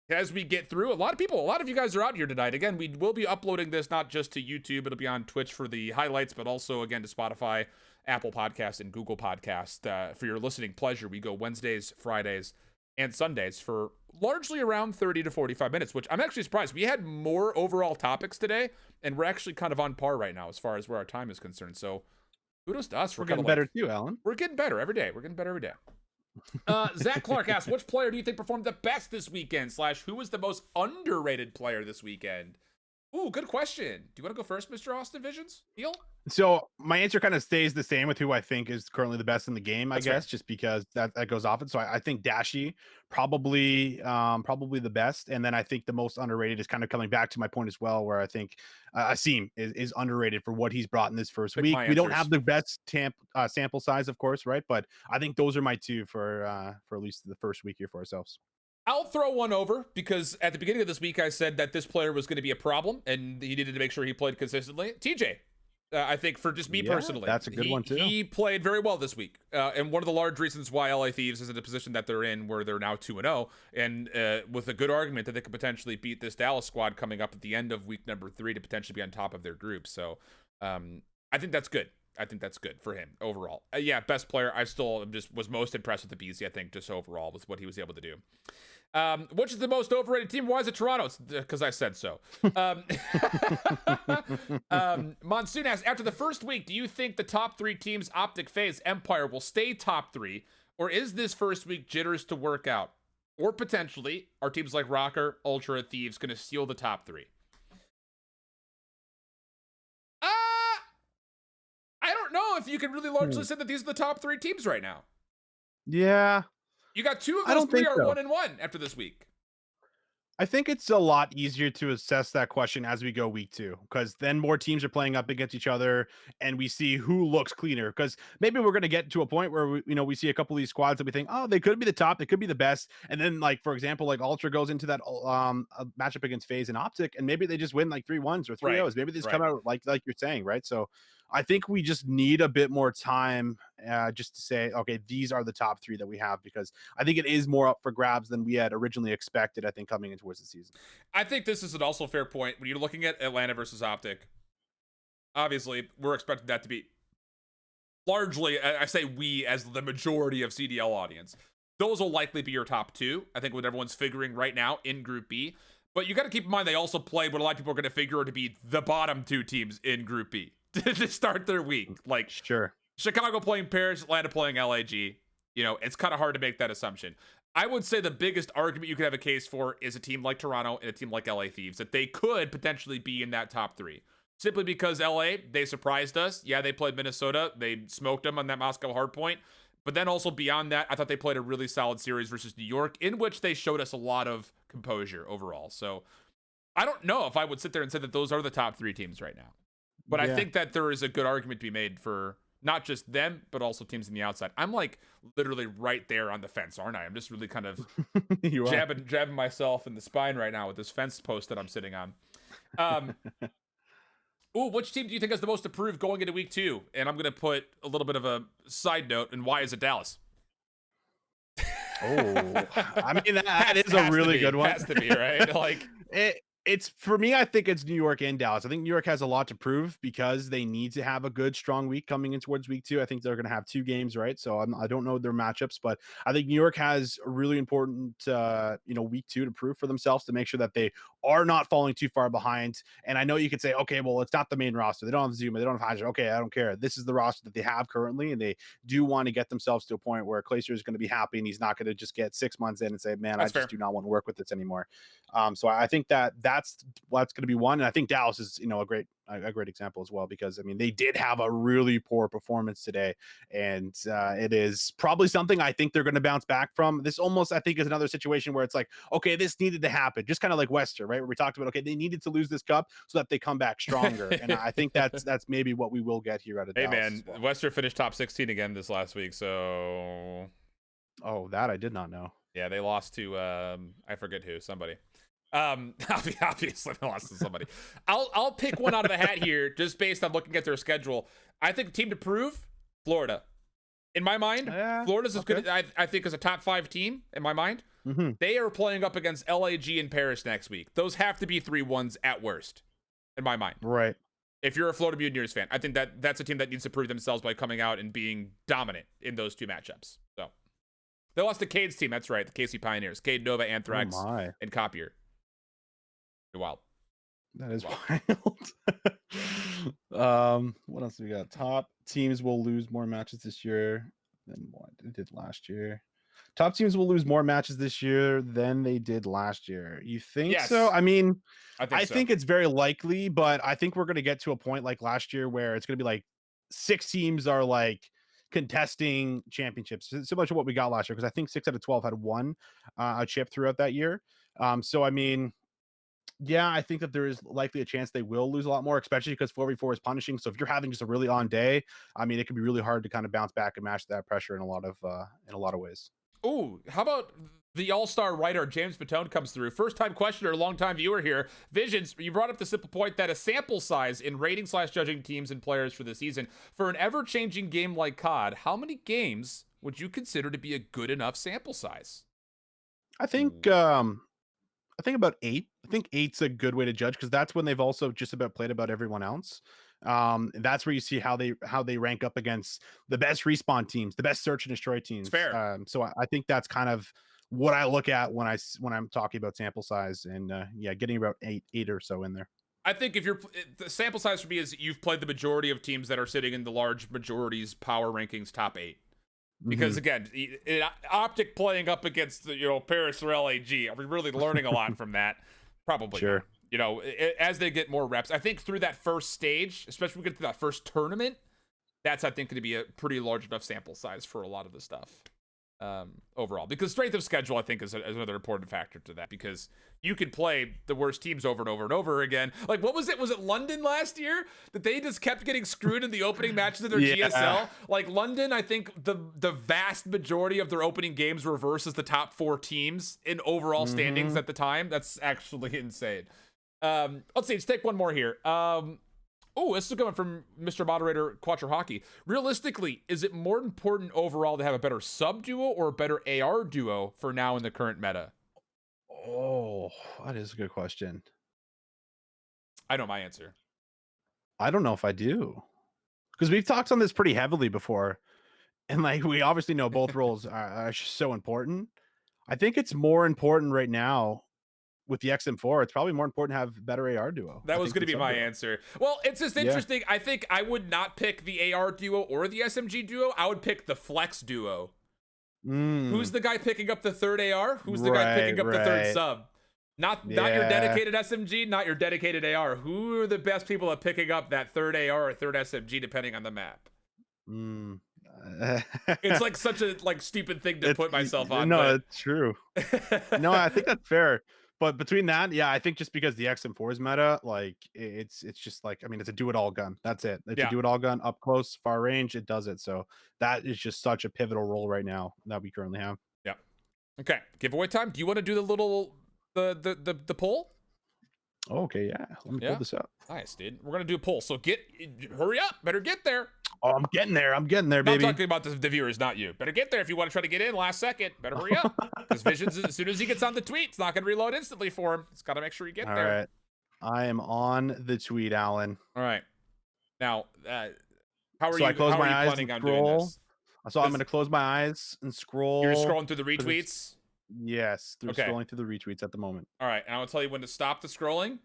A: as we get through, a lot of you guys are out here tonight. Again, we will be uploading this not just to YouTube. It'll be on Twitch for the highlights, but also, again, to Spotify, Apple Podcast, and Google Podcast. For your listening pleasure, we go Wednesdays, Fridays, and Sundays for largely around 30 to 45 minutes, which I'm actually surprised. We had more overall topics today, and we're actually kind of on par right now as far as where our time is concerned. So kudos to us.
B: We're getting better too, Alan.
A: We're getting better every day. Zach Clark asks, which player do you think performed the best this weekend? / who was the most underrated player this weekend? Ooh, good question. Do you want to go first, Mr. Austin Visions? Neil?
B: So my answer kind of stays the same with who I think is currently the best in the game, I guess, just because that goes off it. So I think Dashi probably the best. And then I think the most underrated is kind of coming back to my point as well, where I think Asim is underrated for what he's brought in this first week. We don't have the best sample size, of course, right? But I think those are my two for at least the first week here for ourselves.
A: I'll throw one over because at the beginning of this week, I said that this player was going to be a problem and he needed to make sure he played consistently. TJ, I think for just me personally,
B: that's a good one too.
A: He played very well this week. And one of the large reasons why LA Thieves is in the position that they're in, where they're now 2-0, and with a good argument that they could potentially beat this Dallas squad coming up at the end of week number 3 to potentially be on top of their group. So I think that's good. I think that's good for him overall. Yeah, best player. I still just was most impressed with the BZ, I think, just overall with what he was able to do. Which is the most overrated team? Why is it Toronto? Because I said so. Monsoon asks, after the first week, do you think the top 3 teams, OpTic, FaZe, Empire, will stay top 3? Or is this first week jitters to work out? Or potentially, are teams like Rocker, Ultra, Thieves going to steal the top 3? I don't know if you can really largely say that these are the top 3 teams right now.
B: Yeah.
A: You got 2 of those 3 are 1-1 after this week.
B: I think it's a lot easier to assess that question as we go week 2, because then more teams are playing up against each other and we see who looks cleaner. Because maybe we're going to get to a point where we see a couple of these squads that we think, oh, they could be the top, they could be the best. And then, like, for example, like Ultra goes into that matchup against FaZe and OpTic, and maybe they just win like 3-1s or 3-0s. Maybe they just come out like you're saying, right? So I think we just need a bit more time just to say, okay, these are the top 3 that we have, because I think it is more up for grabs than we had originally expected, I think, coming into towards the season.
A: I think this is an also fair point. When you're looking at Atlanta versus OpTic, obviously, we're expecting that to be largely, I say we as the majority of CDL audience. Those will likely be your top 2, I think, what everyone's figuring right now in Group B. But you got to keep in mind they also played what a lot of people are going to figure to be the bottom 2 teams in Group B to start their week. Like,
B: sure,
A: Chicago playing Paris, Atlanta playing LAG. You know, it's kind of hard to make that assumption. I would say the biggest argument you could have a case for is a team like Toronto and a team like LA Thieves, that they could potentially be in that top 3. Simply because LA, they surprised us. Yeah, they played Minnesota. They smoked them on that Moscow hardpoint. But then also beyond that, I thought they played a really solid series versus New York, in which they showed us a lot of composure overall. So I don't know if I would sit there and say that those are the top 3 teams right now. But I think that there is a good argument to be made for not just them, but also teams in the outside. I'm like literally right there on the fence, aren't I? I'm just really kind of jabbing myself in the spine right now with this fence post that I'm sitting on. Which team do you think has the most improved going into week 2? And I'm going to put a little bit of a side note, and why is it Dallas?
B: I mean, that is a really good one.
A: Has to be, right? Like
B: it's for me, I think it's New York and Dallas. I think New York has a lot to prove because they need to have a good, strong week coming in towards week 2. I think they're going to have 2 games, right? So I don't know their matchups, but I think New York has a really important, week 2 to prove for themselves, to make sure that they are not falling too far behind. And I know you could say, okay, well, it's not the main roster. They don't have Zuma. They don't have Hydra. Okay, I don't care. This is the roster that they have currently, and they do want to get themselves to a point where Glacier is going to be happy, and he's not going to just get 6 months in and say, man, I just do not want to work with this anymore. So I think that's going to be one. And I think Dallas is, a great example as well, because I mean, they did have a really poor performance today, and it is probably something I think they're going to bounce back from. This almost, I think, is another situation where it's like, okay, this needed to happen, just kind of like Wester, right? Where we talked about, okay, they needed to lose this cup so that they come back stronger. And I think that's maybe what we will get here out of Dallas.
A: Hey man, well. Wester finished top 16 again this last week, so
B: that I did not know.
A: Yeah, they lost to I forget who, somebody. Obviously they lost to somebody. I'll pick one out of the hat here, just based on looking at their schedule. I think the team to prove, Florida. In my mind, Florida's as good. I think is a top 5 team in my mind.
B: Mm-hmm.
A: They are playing up against LAG and Paris next week. Those have to be 3-1s at worst, in my mind.
B: Right.
A: If you're a Florida Mutineers fan, I think that's a team that needs to prove themselves by coming out and being dominant in those 2 matchups. So they lost to Cade's team. That's right, the KC Pioneers. Cade, Nova, Anthrax, and Copier. Wild.
B: That is wild. What else do we got? Top teams will lose more matches this year than what they did last year. Top teams will lose more matches this year than they did last year. You think so? I mean, I think it's very likely, but I think we're going to get to a point like last year where it's going to be like 6 teams are like contesting championships, similar to what we got last year, because I think 6 out of 12 had won a chip throughout that year. So I mean, yeah, I think that there is likely a chance they will lose a lot more, especially because 4v4 is punishing. So if you're having just a really on day, I mean, it can be really hard to kind of bounce back and match that pressure in a lot of ways.
A: Ooh, how about the all-star writer James Patone comes through? First-time questioner, long-time viewer here. Visions, you brought up the simple point that a sample size in rating/judging teams and players for the season. For an ever-changing game like COD, how many games would you consider to be a good enough sample size?
B: I think about 8. I think 8's a good way to judge, because that's when they've also just about played about everyone else. That's where you see how they rank up against the best respawn teams, the best search and destroy teams.
A: Fair.
B: So I think that's kind of what I look at when I'm talking about sample size, and getting about 8 or so in there.
A: I think if you're the sample size for me is you've played the majority of teams that are sitting in the large majorities power rankings top 8. Because again, OpTic playing up against Paris or LAG, are we really learning a lot from that? Probably.
B: Sure.
A: As they get more reps, I think through that first stage, especially when we get to that first tournament, that's I think going to be a pretty large enough sample size for a lot of the stuff overall. Because strength of schedule, I think, is another important factor to that. Because you could play the worst teams over and over and over again. Like, what was it? Was it London last year that they just kept getting screwed in the opening matches of their GSL? Like, London, I think the vast majority of their opening games were versus the top 4 teams in overall standings at the time. That's actually insane. Let's see. Let's take one more here. Oh, this is coming from Mr. Moderator Quattro Hockey. Realistically, is it more important overall to have a better sub duo or a better AR duo for now in the current meta?
B: Oh, that is a good question.
A: I know my answer.
B: I don't know if I do, because we've talked on this pretty heavily before, and like we obviously know both roles are so important. I think it's more important right now with the XM4. It's probably more important to have better AR duo.
A: That was going to be my answer. Well, it's just interesting. I think I would not pick the AR duo or the SMG duo. I would pick the flex duo. Who's the guy picking up the third AR? Who's the guy picking up the third sub? Not your dedicated SMG, not your dedicated AR. Who are the best people at picking up that third AR or third SMG, depending on the map? It's like such a stupid thing to put myself on.
B: No, it's true. No, I think that's fair. But between that, I think just because the XM4's meta, like it's just like, I mean, it's a do-it-all gun. That's it. It's a do-it-all gun, up close, far range. It does it. So that is just such a pivotal role right now that we currently have.
A: Yeah. Okay. Giveaway time. Do you want to do the little the poll?
B: Okay. Yeah. Let me pull this up.
A: Nice, dude. We're gonna do a poll. So hurry up. Better get there.
B: Oh, I'm getting there, baby.
A: I'm talking about the viewers, not you. Better get there if you want to try to get in last second. Better hurry up. Because Visions, as soon as he gets on the tweet, it's not going to reload instantly for him. He's got to make sure you get there.
B: All right. I am on the tweet, Alan.
A: All right. Now, how are
B: I close my eyes
A: planning on
B: scroll.
A: doing this?
B: So I'm going to close my eyes and scroll.
A: You're scrolling through the retweets?
B: Yes, scrolling through the retweets at the moment.
A: All right. And I'll tell you when to stop the scrolling.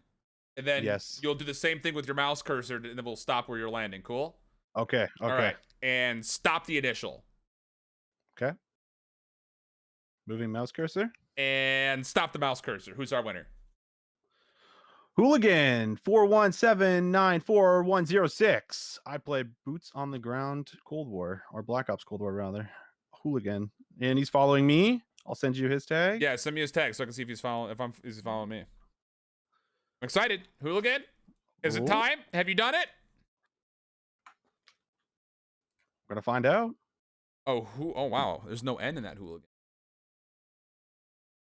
A: And then you'll do the same thing with your mouse cursor, and then we'll stop where you're landing. Cool?
B: Okay.
A: All right. And stop the initial.
B: Okay. Moving mouse cursor.
A: And stop the mouse cursor. Who's our winner?
B: Hooligan 417941106. I play Boots on the Ground Cold War, or Black Ops Cold War rather. Hooligan, and he's following me. I'll send you his tag.
A: Yeah, send me his tag so I can see if he's following. If he's following me. I'm excited. Hooligan, is it time? Have you done it?
B: We're gonna find out.
A: Oh, oh wow. There's no N in that Hooligan.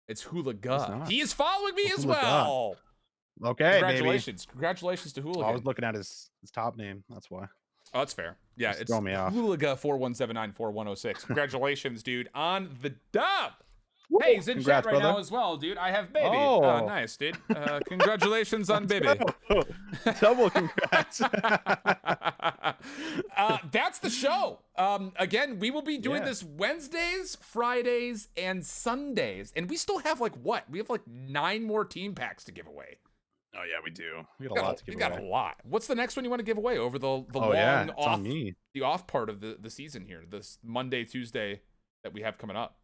A: It's Hooliga. He is following me as
B: Hooliga.
A: well.
B: Okay,
A: congratulations.
B: baby.
A: Congratulations to Hooligan.
B: I was looking at his top name. That's why.
A: Oh, that's fair. Yeah, it's
B: throw me off.
A: Hooliga 41794106. Congratulations, dude, on the dub.
B: Woo!
A: Hey, he's in
B: Congrats,
A: chat right
B: brother.
A: now as well, dude. I have baby.
B: Oh.
A: Nice, dude. Congratulations on baby.
B: Double congrats.
A: That's the show. Again, we will be doing this Wednesdays, Fridays, and Sundays. And we still have we have 9 more team packs to give away.
B: Oh yeah, we do. We got a lot to give away.
A: We got a lot. What's the next one you want to give away over the off part of the season here? This Monday, Tuesday that we have coming up.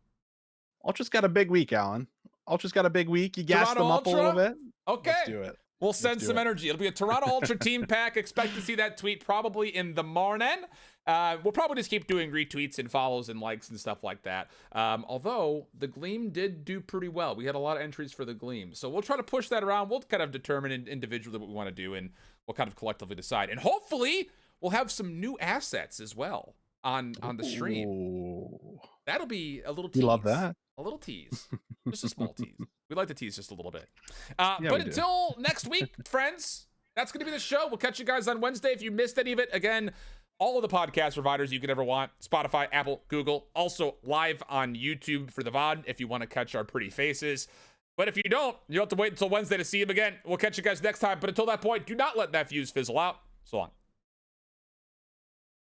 B: Ultra's got a big week, Alan. Ultra's got a big week. You gassed them up a little bit.
A: Okay.
B: Let's do it.
A: We'll send some energy. It'll be a Toronto Ultra team pack. Expect to see that tweet probably in the morning. We'll probably just keep doing retweets and follows and likes and stuff like that. Although the Gleam did do pretty well. We had a lot of entries for the Gleam. So we'll try to push that around. We'll kind of determine individually what we want to do, and we'll kind of collectively decide. And hopefully we'll have some new assets as well on the stream.
B: Ooh.
A: That'll be a little tease.
B: We love that.
A: A little tease. Just a small tease. We like to tease just a little bit. But until next week, friends, that's going to be the show. We'll catch you guys on Wednesday. If you missed any of it, again, all of the podcast providers you could ever want. Spotify, Apple, Google. Also live on YouTube for the VOD if you want to catch our pretty faces. But if you don't, you'll have to wait until Wednesday to see him again. We'll catch you guys next time. But until that point, do not let that fuse fizzle out. So long.